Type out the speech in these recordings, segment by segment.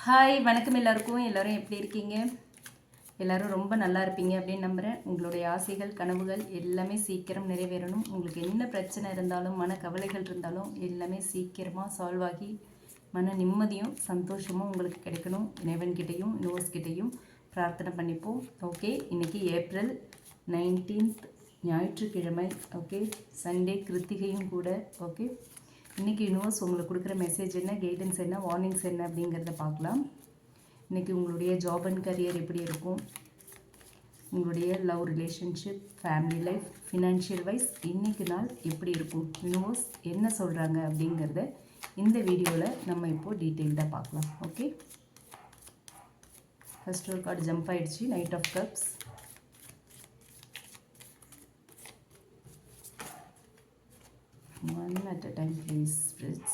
Hi வணக்கம் எல்லாருக்கும். எல்லோரும் எப்படி இருக்கீங்க? எல்லோரும் ரொம்ப நல்லா இருப்பீங்க அப்படின்னு நம்புகிறேன். உங்களுடைய ஆசைகள் கனவுகள் எல்லாமே சீக்கிரம் நிறைவேறணும். உங்களுக்கு என்ன பிரச்சனை இருந்தாலும் மனக்கவலைகள் இருந்தாலும் எல்லாமே சீக்கிரமாக சால்வ் ஆகி மன நிம்மதியும் சந்தோஷமும் உங்களுக்கு கிடைக்கணும். இறைவன்கிட்டையும் யூனிவர்ஸ்கிட்டையும் பிரார்த்தனை பண்ணிப்போம். ஓகே, இன்றைக்கி ஏப்ரல் 19 ஞாயிற்றுக்கிழமை. ஓகே, சண்டே கிருத்திகையும் கூட. ஓகே, இன்றைக்கி யூனிவர்ஸ் உங்களுக்கு கொடுக்குற மெசேஜ் என்ன, கைடன்ஸ் என்ன, வார்னிங்ஸ் என்ன அப்படிங்கிறத பார்க்கலாம். இன்றைக்கி உங்களுடைய ஜாப் அண்ட் கரியர் எப்படி இருக்கும், உங்களுடைய love relationship, family life, financial wise இன்றைக்கி நாள் எப்படி இருக்கும், யூனிவர்ஸ் என்ன சொல்கிறாங்க அப்படிங்கிறத இந்த வீடியோவில் நம்ம இப்போது டீட்டெயில்டாக பார்க்கலாம். ஓகே, ஃபஸ்ட் ஒரு கார்டு ஜம்ப் ஆகிடுச்சு, knight of cups. One at a time, please, spirits.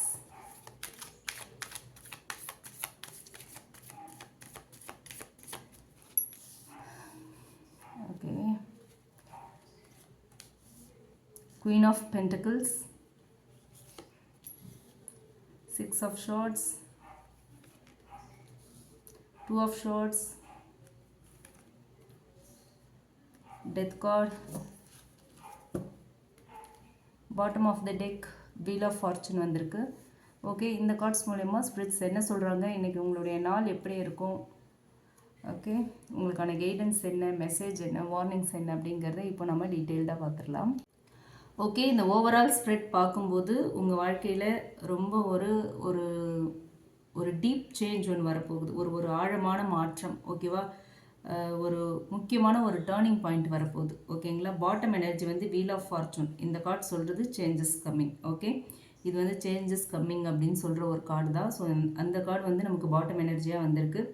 Okay. Queen of Pentacles, Six of Swords, Two of Swords, Death card, bottom of the deck, wheel of fortune வந்திருக்கு. Okay, இந்த cards மூலயமா spirits என்ன சொல்கிறாங்க, இன்றைக்கி உங்களுடைய நாள் எப்படி இருக்கும், ஓகே, உங்களுக்கான கைடன்ஸ் என்ன, மெசேஜ் என்ன, வார்னிங்ஸ் என்ன அப்படிங்கிறத இப்போ நம்ம டீட்டெயில்டாக பார்த்துடலாம். ஓகே, இந்த ஓவரால் ஸ்ப்ரெட் பார்க்கும்போது உங்கள் வாழ்க்கையில் ரொம்ப ஒரு ஒரு ஒரு டீப் சேஞ்ச் ஒன்று வரப்போகுது. ஒரு ஆழமான மாற்றம். ஓகேவா, ஒரு முக்கியமான ஒரு டேர்னிங் பாயிண்ட் வரப்போகுது. ஓகேங்களா, பாட்டம் எனர்ஜி வந்து வீல் ஆஃப் ஃபார்ச்சூன். இந்த கார்டு சொல்கிறது சேஞ்சஸ் கம்மிங். ஓகே, இது வந்து சேஞ்சஸ் கம்மிங் அப்படின்னு சொல்கிற ஒரு கார்டு தான். ஸோ அந்த கார்டு வந்து நமக்கு பாட்டம் எனர்ஜியாக வந்திருக்கு.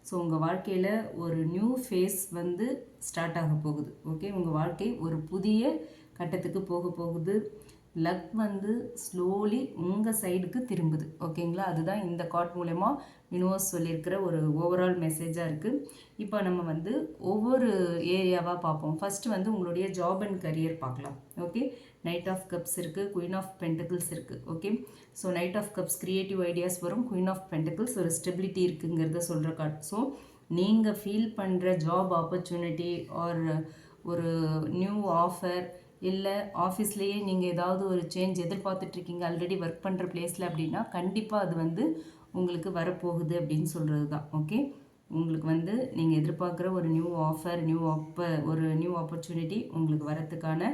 ஸோ உங்கள் வாழ்க்கையில் ஒரு நியூ ஃபேஸ் வந்து ஸ்டார்ட் ஆக போகுது. ஓகே, உங்கள் வாழ்க்கை ஒரு புதிய கட்டத்துக்கு போக போகுது. லக் வந்து ஸ்லோலி உங்கள் சைடுக்கு திரும்புது. ஓகேங்களா, அதுதான் இந்த கார்ட் மூலமா யூனிவர்ஸ் சொல்லியிருக்கிற ஒரு ஓவரால் மெசேஜாக இருக்குது. இப்போ நம்ம வந்து ஒவ்வொரு ஏரியாவாக பார்ப்போம். ஃபஸ்ட்டு வந்து உங்களுடைய ஜாப் அண்ட் கரியர் பார்க்கலாம். ஓகே, நைட் ஆஃப் கப்ஸ் இருக்குது, குயின் ஆஃப் பென்டக்கிள்ஸ் இருக்குது. Okay, so knight of cups creative ideas வரும், குயின் ஆஃப் பென்டக்கிள்ஸ் ஒரு ஸ்டெபிலிட்டி இருக்குங்கிறத சொல்கிற கார்ட். ஸோ நீங்கள் ஃபீல் பண்ணுற ஜாப் ஆப்பர்ச்சுனிட்டி ஆர் ஒரு நியூ ஆஃபர், இல்லை ஆஃபீஸ்லேயே நீங்கள் ஏதாவது ஒரு சேஞ்ச் எதிர்பார்த்துட்ருக்கீங்க ஆல்ரெடி ஒர்க் பண்ணுற பிளேஸில் அப்படின்னா கண்டிப்பாக அது வந்து உங்களுக்கு வரப்போகுது அப்படின்னு சொல்கிறது தான். ஓகே, உங்களுக்கு வந்து நீங்கள் எதிர்பார்க்குற ஒரு நியூ ஆஃபர், ஒரு நியூ ஆப்பர்ச்சுனிட்டி உங்களுக்கு வரத்துக்கான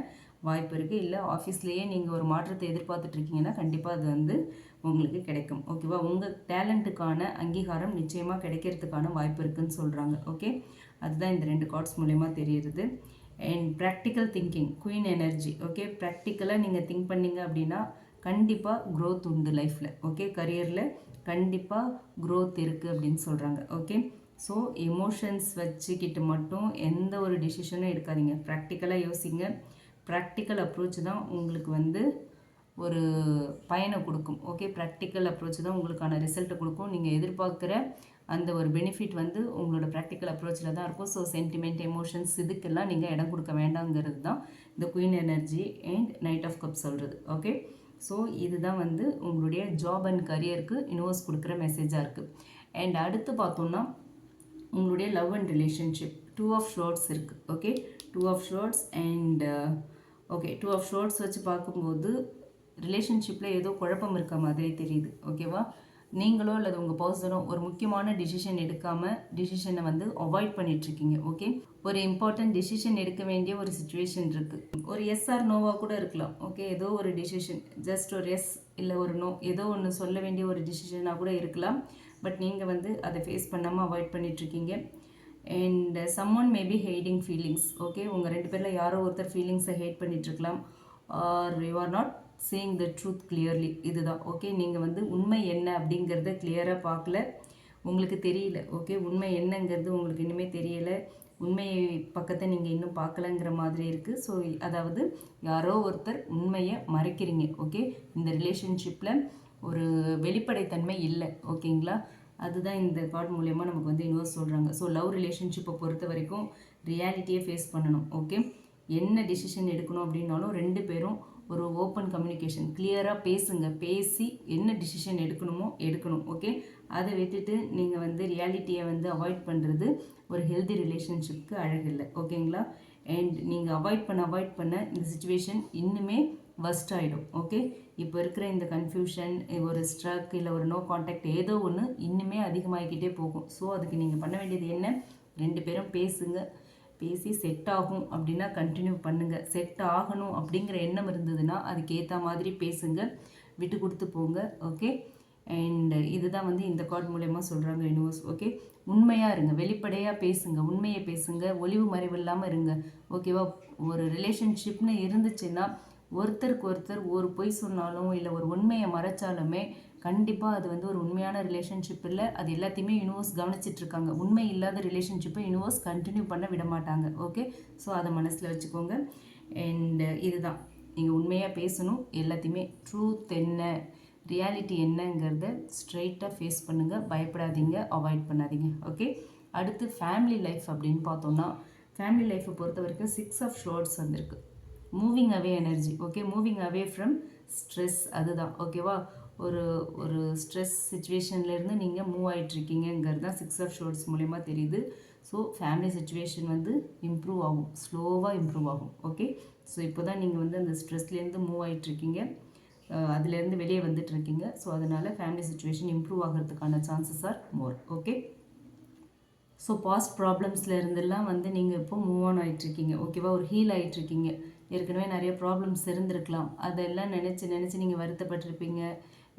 வாய்ப்பு இருக்குது. இல்லை ஆஃபீஸ்லேயே நீங்கள் ஒரு மாற்றத்தை எதிர்பார்த்துட்ருக்கீங்கன்னா கண்டிப்பாக அது வந்து உங்களுக்கு கிடைக்கும். ஓகேவா, உங்கள் டேலண்ட்டுக்கான அங்கீகாரம் நிச்சயமாக கிடைக்கிறதுக்கான வாய்ப்பு இருக்குதுன்னு சொல்கிறாங்க. ஓகே, அதுதான் இந்த ரெண்டு கார்ட்ஸ் மூலயமா தெரியுது. And practical thinking, queen energy. Okay, ப்ராக்டிக்கலாக நீங்கள் திங்க் பண்ணிங்க அப்படின்னா கண்டிப்பாக க்ரோத் உண்டு லைஃப்பில். ஓகே, கரியரில் கண்டிப்பாக க்ரோத் இருக்குது அப்படின்னு சொல்கிறாங்க. ஓகே, ஸோ எமோஷன்ஸ் வச்சுக்கிட்டு மட்டும் எந்த ஒரு டிசிஷனும் எடுக்காதீங்க. ப்ராக்டிக்கலாக யோசிங்க. ப்ராக்டிக்கல் அப்ரோச் தான் உங்களுக்கு வந்து ஒரு பயனை கொடுக்கும். ஓகே, ப்ராக்டிக்கல் அப்ரோச் தான் உங்களுக்கான ரிசல்ட்டை கொடுக்கும். நீங்கள் எதிர்பார்க்குற அந்த ஒரு பெனிஃபிட் வந்து உங்களோட ப்ராக்டிக்கல் அப்ரோச்சில் தான் இருக்கும். ஸோ சென்டிமெண்ட், எமோஷன்ஸ் இதுக்கெல்லாம் நீங்கள் இடம் கொடுக்க வேண்டாங்கிறது தான் இந்த queen energy and night half cup சொல்கிறது. ஓகே, ஸோ இதுதான் வந்து உங்களுடைய ஜாப் அண்ட் கரியருக்கு யூனிவர்ஸ் கொடுக்குற மெசேஜாக இருக்குது. அண்ட் அடுத்து பார்த்தோம்னா உங்களுடைய love and relationship, two of swords இருக்குது. Okay, two of swords and okay, two of swords வச்சு பார்க்கும்போது ரிலேஷன்ஷிப்பில் ஏதோ குழப்பம் இருக்க மாதிரி தெரியுது. ஓகேவா, நீங்களோ அல்லது உங்கள் பர்சனோ ஒரு முக்கியமான டிசிஷன் எடுக்காமல் டிசிஷனை வந்து அவாய்ட் பண்ணிகிட்ருக்கீங்க. ஓகே, ஒரு இம்பார்ட்டன்ட் டிசிஷன் எடுக்க வேண்டிய ஒரு சுச்சுவேஷன் இருக்குது. ஒரு எஸ் ஆர் நோவாக கூட இருக்கலாம். ஓகே, ஏதோ ஒரு டிசிஷன், ஜஸ்ட் ஒரு எஸ் இல்லை ஒரு நோ, ஏதோ ஒன்று சொல்ல வேண்டிய ஒரு டிசிஷனாக கூட இருக்கலாம். பட் நீங்கள் வந்து அதை ஃபேஸ் பண்ணாமல் அவாய்ட் பண்ணிகிட்ருக்கீங்க. And someone maybe hating feelings. Okay, உங்கள் ரெண்டு பேரில் யாரோ ஒருத்தர் ஃபீலிங்ஸை ஹேட் பண்ணிகிட்ருக்கலாம். Or you are not saying the truth clearly. இதுதான். ஓகே, நீங்கள் வந்து உண்மை என்ன அப்படிங்கிறத கிளியராக பார்க்கல, உங்களுக்கு தெரியல. ஓகே, உண்மை என்னங்கிறது உங்களுக்கு இன்னுமே தெரியலை, உண்மை பக்கத்தை நீங்கள் இன்னும் பார்க்கலங்கிற மாதிரி இருக்குது. ஸோ அதாவது யாரோ ஒருத்தர் உண்மையை மறைக்கிறீங்க. ஓகே, இந்த ரிலேஷன்ஷிப்பில் ஒரு வெளிப்படைத்தன்மை இல்லை. ஓகேங்களா, அதுதான் இந்த கார்டு மூலயமா நமக்கு வந்து யூனிவர்ஸ் சொல்கிறாங்க. ஸோ லவ் ரிலேஷன்ஷிப்பை பொறுத்த வரைக்கும் ரியாலிட்டியை ஃபேஸ் பண்ணணும். ஓகே, என்ன டிசிஷன் எடுக்கணும் அப்படின்னாலும் ரெண்டு பேரும் ஒரு ஓப்பன் கம்யூனிகேஷன், கிளியராக பேசுங்க. பேசி என்ன டிசிஷன் எடுக்கணுமோ எடுக்கணும். ஓகே, அதை விட்டுட்டு நீங்கள் வந்து ரியாலிட்டியை வந்து அவாய்ட் பண்ணுறது ஒரு ஹெல்தி ரிலேஷன்ஷிப்க்கு அழகில்லை. ஓகேங்களா? அண்ட் நீங்கள் அவாய்ட் பண்ண இந்த சுச்சுவேஷன் இன்னுமே வஸ்ட் ஆகிடும். ஓகே, இப்போ இருக்கிற இந்த கன்ஃபியூஷன், ஒரு ஸ்ட்ரக், இல்லை ஒரு நோ கான்டாக்ட், ஏதோ ஒன்று இன்னுமே அதிகமாகிக்கிட்டே போகும். ஸோ அதுக்கு நீங்கள் பண்ண வேண்டியது என்ன? 2 பேரும் பேசுங்க. பேசி செட் ஆகும் அப்படின்னா கண்டினியூ பண்ணுங்கள். செட் ஆகணும் அப்படிங்கிற எண்ணம் இருந்ததுன்னா அதுக்கு ஏற்ற மாதிரி பேசுங்க, விட்டு கொடுத்து போங்க. ஓகே, அண்ட் இதுதான் வந்து இந்த கார்டு மூலயமா சொல்கிறாங்க யூனிவர்ஸ். ஓகே, உண்மையாக இருங்க, வெளிப்படையாக பேசுங்க, உண்மையை பேசுங்க, ஒளிவு மறைவு இல்லாமல் இருங்க. ஓகேவா? ஒரு ரிலேஷன்ஷிப்னு இருந்துச்சுன்னா ஒருத்தருக்கு ஒருத்தர் ஒரு பொய் சொன்னாலும் இல்லை ஒரு உண்மையை மறைச்சாலுமே கண்டிப்பாக அது வந்து ஒரு உண்மையான ரிலேஷன்ஷிப் இல்லை. அது எல்லாத்தையுமே யூனிவர்ஸ் கவனிச்சிட்ருக்காங்க. உண்மை இல்லாத ரிலேஷன்ஷிப்பை யூனிவர்ஸ் கண்டினியூ பண்ண விட மாட்டாங்க. ஓகே, ஸோ அதை மனசில் வச்சுக்கோங்க. அண்ட் இதுதான், நீங்கள் உண்மையாக பேசணும். எல்லாத்தையுமே ட்ரூத் என்ன, ரியாலிட்டி என்னங்கிறத ஸ்ட்ரெயிட்டாக ஃபேஸ் பண்ணுங்கள். பயப்படாதீங்க, அவாய்ட் பண்ணாதீங்க. ஓகே, அடுத்து ஃபேமிலி லைஃப் அப்படின்னு பார்த்தோம்னா, ஃபேமிலி லைஃப்பை பொறுத்த வரைக்கும் 6 ஆஃப் ஷோர்ட்ஸ் வந்திருக்கு. Moving away energy. Okay, moving away from stress. அதுதான். ஓகேவா? ஒரு ஒரு ஸ்ட்ரெஸ் சுச்சுவேஷன்லேருந்து நீங்கள் மூவ் ஆகிட்ருக்கீங்கிறது தான் 6 ஆஃப் ஷோர்ட்ஸ் மூலயமா தெரியுது. ஸோ ஃபேமிலி சுச்சுவேஷன் வந்து இம்ப்ரூவ் ஆகும், ஸ்லோவாக இம்ப்ரூவ் ஆகும். ஓகே, ஸோ இப்போ தான் நீங்கள் வந்து அந்த ஸ்ட்ரெஸ்லேருந்து மூவ் ஆகிட்ருக்கீங்க, அதுலேருந்து வெளியே வந்துட்டுருக்கீங்க. ஸோ அதனால் ஃபேமிலி சுச்சுவேஷன் இம்ப்ரூவ் ஆகிறதுக்கான chances are more. Okay, so past ப்ராப்ளம்ஸில் இருந்தெல்லாம் வந்து நீங்கள் இப்போ மூவ் ஆன் ஆகிட்ருக்கீங்க. ஓகேவா? ஒரு ஹீல் ஆகிட்ருக்கீங்க. ஏற்கனவே நிறைய ப்ராப்ளம்ஸ் இருந்திருக்கலாம், அதெல்லாம் நினச்சி நீங்கள் வருத்தப்பட்டிருப்பீங்க.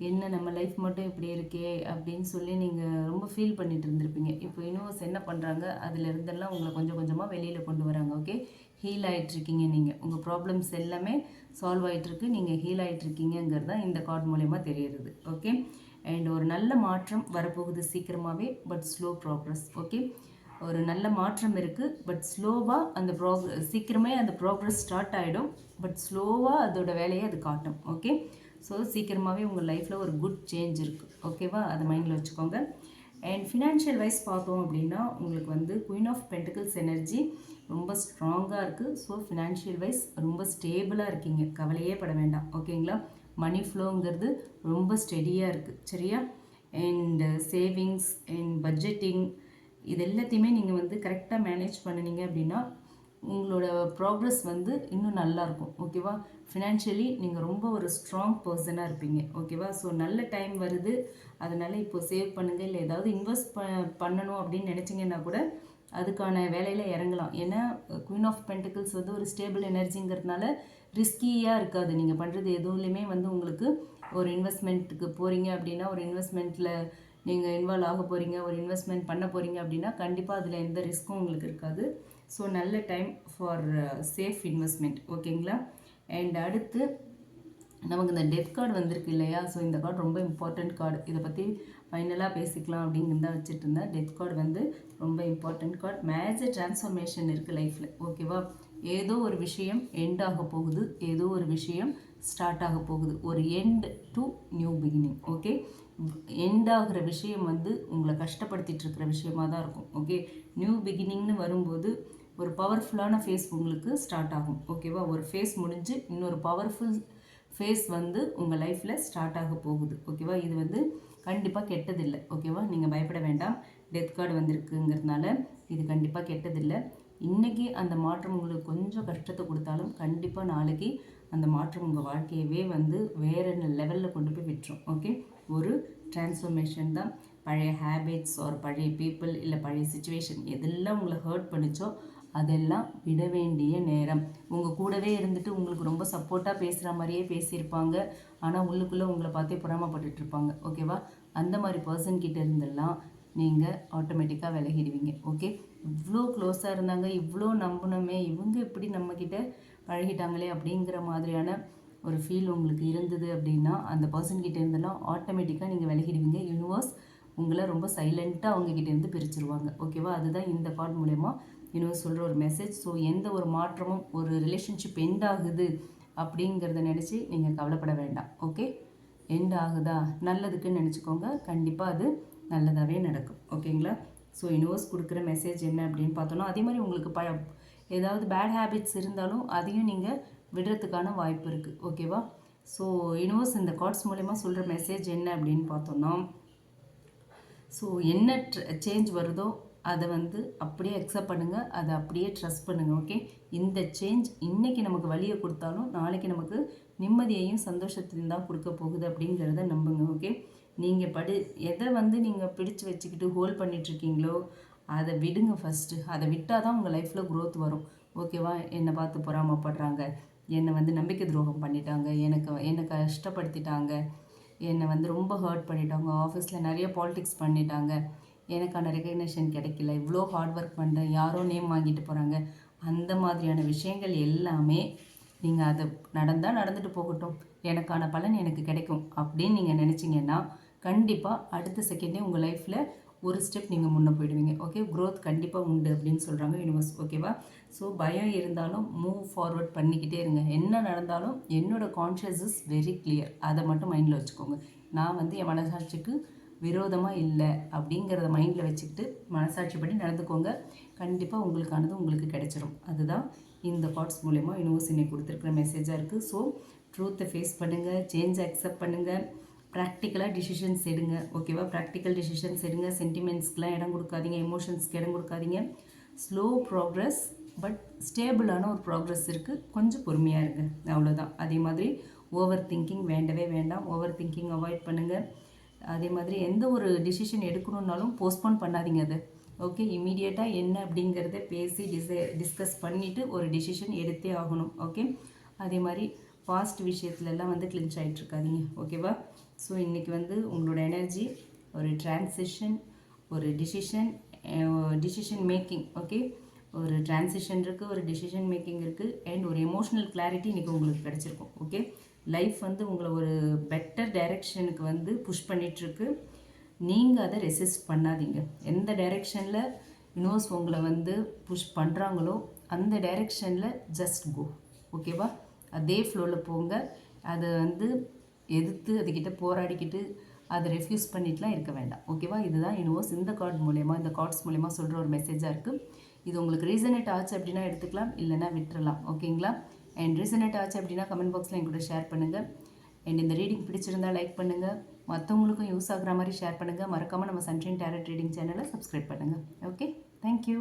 என்ன நம்ம லைஃப் மட்டும் இப்படி இருக்கே அப்படின்னு சொல்லி நீங்கள் ரொம்ப ஃபீல் பண்ணிட்டு இருந்திருப்பீங்க. இப்போ யூனிவர்ஸ் என்ன பண்ணுறாங்க, அதில் இருந்தெல்லாம் உங்களை கொஞ்சம் கொஞ்சமாக வெளியில் கொண்டு வராங்க. ஓகே, ஹீல் ஆகிட்ருக்கீங்க. நீங்கள் உங்கள் ப்ராப்ளம்ஸ் எல்லாமே சால்வ் ஆகிட்டுருக்கு, நீங்கள் ஹீல் ஆகிட்ருக்கீங்கிறது தான் இந்த கார்டு மூலயமா தெரியுது. ஓகே, அண்ட் ஒரு நல்ல மாற்றம் வரப்போகுது சீக்கிரமாகவே, பட் ஸ்லோ ப்ராக்ரஸ். ஓகே, ஒரு நல்ல மாற்றம் இருக்குது, பட் ஸ்லோவாக அந்த சீக்கிரமே அந்த ப்ராக்ரஸ் ஸ்டார்ட் ஆகிடும், பட் ஸ்லோவாக அதோட வேலையை அது காட்டும். ஓகே, ஸோ சீக்கிரமாகவே உங்கள் லைஃப்பில் ஒரு குட் சேஞ்ச் இருக்குது. ஓகேவா? அதை மைண்டில் வச்சுக்கோங்க. அண்ட் ஃபினான்ஷியல் வைஸ் பார்த்தோம் அப்படின்னா உங்களுக்கு வந்து குயின் ஆஃப் பென்டிகிள்ஸ் எனர்ஜி ரொம்ப ஸ்ட்ராங்காக இருக்குது. ஸோ ஃபினான்ஷியல் வைஸ் ரொம்ப ஸ்டேபிளாக இருக்கீங்க, கவலையே பட வேண்டாம். ஓகேங்களா? மணி ஃப்ளோங்கிறது ரொம்ப ஸ்டெடியாக இருக்குது. சரியா? அண்ட் சேவிங்ஸ் அண்ட் பட்ஜெட்டிங் இது எல்லாத்தையுமே நீங்கள் வந்து கரெக்டாக மேனேஜ் பண்ணினீங்க அப்படின்னா உங்களோட ப்ராக்ரஸ் வந்து இன்னும் நல்லாயிருக்கும். ஓகேவா? ஃபினான்ஷியலி நீங்கள் ரொம்ப ஒரு ஸ்ட்ராங் பர்சனாக இருப்பீங்க. ஓகேவா? ஸோ நல்ல டைம் வருது, அதனால் இப்போ சேவ் பண்ணுங்கள். இல்லை ஏதாவது இன்வெஸ்ட் பண்ணணும் அப்படின்னு நினச்சிங்கன்னா கூட அதுக்கான வேலையில் இறங்கலாம். ஏன்னா குயின் ஆஃப் பென்டிகிள்ஸ் வந்து ஒரு ஸ்டேபிள் எனர்ஜிங்கிறதுனால ரிஸ்கியாக இருக்காது. நீங்கள் பண்ணுறது எதுவுலையுமே வந்து உங்களுக்கு ஒரு இன்வெஸ்ட்மெண்ட்டுக்கு போகிறீங்க அப்படின்னா, ஒரு இன்வெஸ்ட்மெண்ட்டில் நீங்கள் இன்வால்வ் ஆக போகிறீங்க, ஒரு இன்வெஸ்ட்மெண்ட் பண்ண போகிறீங்க அப்படின்னா கண்டிப்பாக அதில் எந்த ரிஸ்க்கும் உங்களுக்கு இருக்காது. ஸோ நல்ல டைம் ஃபார் சேஃப் இன்வெஸ்ட்மெண்ட். ஓகேங்களா? அண்ட் அடுத்து நமக்கு இந்த டெத் கார்டு வந்திருக்கு இல்லையா? ஸோ இந்த கார்டு ரொம்ப இம்பார்ட்டண்ட் கார்டு. இதை பற்றி ஃபைனலாக பேசிக்கலாம் அப்படிங்கிறது தான் வச்சுட்டு இருந்தேன். டெத் கார்டு வந்து ரொம்ப இம்பார்ட்டண்ட் கார்டு. மேஜர் டிரான்ஸ்ஃபர்மேஷன் இருக்குது லைஃப்பில். ஓகேவா? ஏதோ ஒரு விஷயம் எண்ட் ஆக போகுது, ஏதோ ஒரு விஷயம் ஸ்டார்ட் ஆக போகுது. ஒரு end to new beginning. Okay, end ஆகிற விஷயம் வந்து உங்களை கஷ்டப்படுத்திட்டு இருக்கிற விஷயமாக தான் இருக்கும். ஓகே, நியூ பிகினிங்னு வரும்போது ஒரு பவர்ஃபுல்லான ஃபேஸ் உங்களுக்கு ஸ்டார்ட் ஆகும். ஓகேவா? ஒரு ஃபேஸ் முடிஞ்சு இன்னொரு பவர்ஃபுல் ஃபேஸ் வந்து உங்கள் லைஃப்பில் ஸ்டார்ட் ஆக போகுது. ஓகேவா? இது வந்து கண்டிப்பாக கெட்டதில்லை. ஓகேவா? நீங்கள் பயப்பட வேண்டாம். டெத் கார்டு வந்திருக்குங்கிறதுனால இது கண்டிப்பாக கெட்டதில்லை. இன்றைக்கி அந்த மாற்றம் உங்களுக்கு கொஞ்சம் கஷ்டத்தை கொடுத்தாலும் கண்டிப்பாக நாளைக்கு அந்த மாற்றம் உங்கள் வாழ்க்கையவே வந்து வேறு லெவலில் கொண்டு போய் விட்டுரும். ஓகே, ஒரு டிரான்ஸ்ஃபர்மேஷன் தான். பழைய ஹேபிட்ஸ் ஒரு பழைய பீப்புள் இல்லை பழைய சுச்சுவேஷன் எதெல்லாம் உங்களை ஹர்ட் பண்ணிச்சோ அதெல்லாம் விட வேண்டிய நேரம். உங்கள் கூடவே இருந்துட்டு உங்களுக்கு ரொம்ப சப்போர்ட்டாக பேசுகிற மாதிரியே பேசியிருப்பாங்க, ஆனால் உள்ளுக்குள்ளே உங்களை பார்த்தே பொறாமப்பட்டுட்ருப்பாங்க. ஓகேவா? அந்த மாதிரி பர்சன்கிட்ட இருந்தெல்லாம் நீங்கள் ஆட்டோமேட்டிக்காக விலகிடுவீங்க. ஓகே, இவ்வளோ க்ளோஸாக இருந்தாங்க, இவ்வளோ நம்பணுமே, இவங்க இப்படி நம்மக்கிட்ட பழகிட்டாங்களே அப்படிங்கிற மாதிரியான ஒரு ஃபீல் உங்களுக்கு இருந்தது அப்படின்னா அந்த பர்சன்கிட்ட இருந்தெல்லாம் ஆட்டோமேட்டிக்காக நீங்கள் விலகிடுவீங்க. யூனிவர்ஸ் உங்களை ரொம்ப சைலண்ட்டாக அவங்கக்கிட்டேருந்து பிரிச்சுருவாங்க. ஓகேவா? அதுதான் இந்த கார்டு மூலயமா யூனிவர்ஸ் சொல்கிற ஒரு மெசேஜ். ஸோ எந்த ஒரு மாற்றமும், ஒரு ரிலேஷன்ஷிப் எண்ட் ஆகுது அப்படிங்கிறத நினச்சி நீங்கள் கவலைப்பட வேண்டாம். ஓகே, எண்ட் ஆகுதா நல்லதுக்குன்னு நினச்சிக்கோங்க, கண்டிப்பாக அது நல்லதாகவே நடக்கும். ஓகேங்களா? ஸோ யூனிவர்ஸ் கொடுக்குற மெசேஜ் என்ன அப்படின்னு பார்த்தோன்னா, அதே மாதிரி உங்களுக்கு ஏதாவது பேட் ஹேபிட்ஸ் இருந்தாலும் அதையும் நீங்கள் விடுறதுக்கான வாய்ப்பு இருக்குது. ஓகேவா? ஸோ யூனிவர்ஸ் இந்த கார்ட்ஸ் மூலமா சொல்கிற மெசேஜ் என்ன அப்படின்னு பார்த்தோன்னா, ஸோ என்ன சேஞ்ச் வருதோ அதை வந்து அப்படியே அக்செப்ட் பண்ணுங்கள், அதை அப்படியே ட்ரஸ்ட் பண்ணுங்கள். ஓகே, இந்த சேஞ்ச் இன்றைக்கி நமக்கு வழியை கொடுத்தாலும் நாளைக்கு நமக்கு நிம்மதியையும் சந்தோஷத்தையும் தான் கொடுக்க போகுது அப்படிங்கிறத நம்புங்க. ஓகே, நீங்கள் எதை வந்து நீங்கள் பிடிச்சு வச்சுக்கிட்டு ஹோல்ட் பண்ணிகிட்ருக்கீங்களோ அதை விடுங்க ஃபஸ்ட்டு. அதை விட்டால் தான் உங்கள் லைஃப்பில் க்ரோத் வரும். ஓகேவா, என்னை பார்த்து பொறாமப்படுறாங்க, என்னை வந்து நம்பிக்கை துரோகம் பண்ணிட்டாங்க, என்னை கஷ்டப்படுத்திட்டாங்க, என்னை வந்து ரொம்ப ஹர்ட் பண்ணிட்டாங்க, ஆஃபீஸில் நிறைய பாலிடிக்ஸ் பண்ணிட்டாங்க, எனக்கான ரெகக்னேஷன் கிடைக்கல, இவ்வளோ ஹார்ட் ஒர்க் பண்ணுறேன், யாரோ நேம் வாங்கிட்டு போகிறாங்க, அந்த மாதிரியான விஷயங்கள் எல்லாமே நீங்கள் அதை நடந்துட்டு போகட்டும், எனக்கான பலன் எனக்கு கிடைக்கும் அப்படின்னு நீங்கள் நினச்சிங்கன்னா கண்டிப்பாக அடுத்த செகண்டே உங்கள் லைஃப்பில் ஒரு ஸ்டெப் நீங்கள் முன்னே போயிடுவீங்க. ஓகே, க்ரோத் கண்டிப்பாக உண்டு அப்படின்னு சொல்கிறாங்க யூனிவர்ஸ். ஓகேவா, ஸோ பயம் இருந்தாலும் மூவ் ஃபார்வர்ட் பண்ணிக்கிட்டே இருங்க. என்ன நடந்தாலும் என்னோடய கான்ஷியஸ் இஸ் வெரி கிளியர், அதை மட்டும் மைண்டில் வச்சுக்கோங்க. நான் வந்து என் மனசாட்சிக்கு விரோதமாக இல்லை அப்படிங்கிறத மைண்டில் வச்சுக்கிட்டு மனசாட்சிப்படி நடந்துக்கோங்க. கண்டிப்பாக உங்களுக்கானது உங்களுக்கு கிடைச்சிரும். அதுதான் இந்த கார்ட்ஸ் மூலயமா யூனிவர்ஸ் இன்னைக்கு கொடுத்துருக்குற மெசேஜாக இருக்குது. ஸோ ட்ரூத்தை ஃபேஸ் பண்ணுங்கள், சேஞ்சை அக்செப்ட் பண்ணுங்கள், ப்ராக்டிக்கலாக டிசிஷன்ஸ் எடுங்க. ஓகேவா, ப்ராக்டிக்கல் டிசிஷன்ஸ் எடுங்க. சென்டிமெண்ட்ஸ்க்கெலாம் இடம் கொடுக்காதீங்க, எமோஷன்ஸ்க்கு இடம் கொடுக்காதீங்க. ஸ்லோ ப்ராக்ரஸ் பட் ஸ்டேபிளான ஒரு ப்ராக்ரஸ் இருக்குது, கொஞ்சம் பொறுமையாக இருங்க, அவ்வளோதான். அதே மாதிரி ஓவர் திங்கிங் வேண்டவே வேண்டாம், ஓவர் திங்கிங் அவாய்ட் பண்ணுங்கள். அதே மாதிரி எந்த ஒரு டிசிஷன் எடுக்கணுன்னாலும் போஸ்ட்போன் பண்ணாதீங்க அது. ஓகே, இமீடியட்டாக என்ன அப்படிங்கிறத பேசி டிஸ்கஸ் பண்ணிவிட்டு ஒரு டிசிஷன் எடுத்தே ஆகணும். ஓகே, அதே மாதிரி பாஸ்ட் விஷயத்துலலாம் வந்து கிளின்ச் ஆகிட்ருக்காதீங்க. ஓகேவா, ஸோ இன்றைக்கி வந்து உங்களோட எனர்ஜி ஒரு டிரான்சிஷன், ஒரு டிசிஷன் மேக்கிங். ஓகே, ஒரு டிரான்சிஷன் இருக்குது, ஒரு டிசிஷன் மேக்கிங் இருக்குது, அண்ட் ஒரு எமோஷ்னல் கிளாரிட்டி இன்றைக்கி உங்களுக்கு கிடச்சிருக்கும். ஓகே, லைஃப் வந்து உங்களை ஒரு பெட்டர் டைரெக்ஷனுக்கு வந்து புஷ் பண்ணிகிட்ருக்கு. நீங்கள் அதை ரெசிஸ்ட் பண்ணாதீங்க. எந்த டைரெக்ஷனில் யூனிவர்ஸ் உங்களை வந்து புஷ் பண்ணுறாங்களோ அந்த டைரெக்ஷனில் ஜஸ்ட் கோ. ஓகேவா, அதே ஃப்ளோவில் போங்க. அதை வந்து எதிர்த்து அதுக்கிட்ட போராடிக்கிட்டு அதை ரெஃப்யூஸ் பண்ணிட்டுலாம் இருக்க வேண்டாம். ஓகேவா, இதுதான் யூனிவர்ஸ் இந்த கார்ட்ஸ் மூலயமா சொல்கிற ஒரு மெசேஜாக இருக்குது. இது உங்களுக்கு ரீசனேட் ஆச்சு அப்படின்னா எடுத்துக்கலாம், இல்லைனா விட்டுறலாம். ஓகேங்களா, அண்ட் ரீசனேட் ஆச்சு அப்படின்னா கமெண்ட் பாக்ஸில் என் கூட ஷேர் பண்ணுங்கள். அண்ட் இந்த ரீடிங் பிடிச்சிருந்தால் லைக் பண்ணுங்கள், மற்றவங்களுக்கும் யூஸ் ஆகிற மாதிரி ஷேர் பண்ணுங்கள். மறக்காமல் நம்ம சன்ஷைன் டேரட் ரீடிங் சேனலை சப்ஸ்கிரைப் பண்ணுங்கள். Okay, thank you.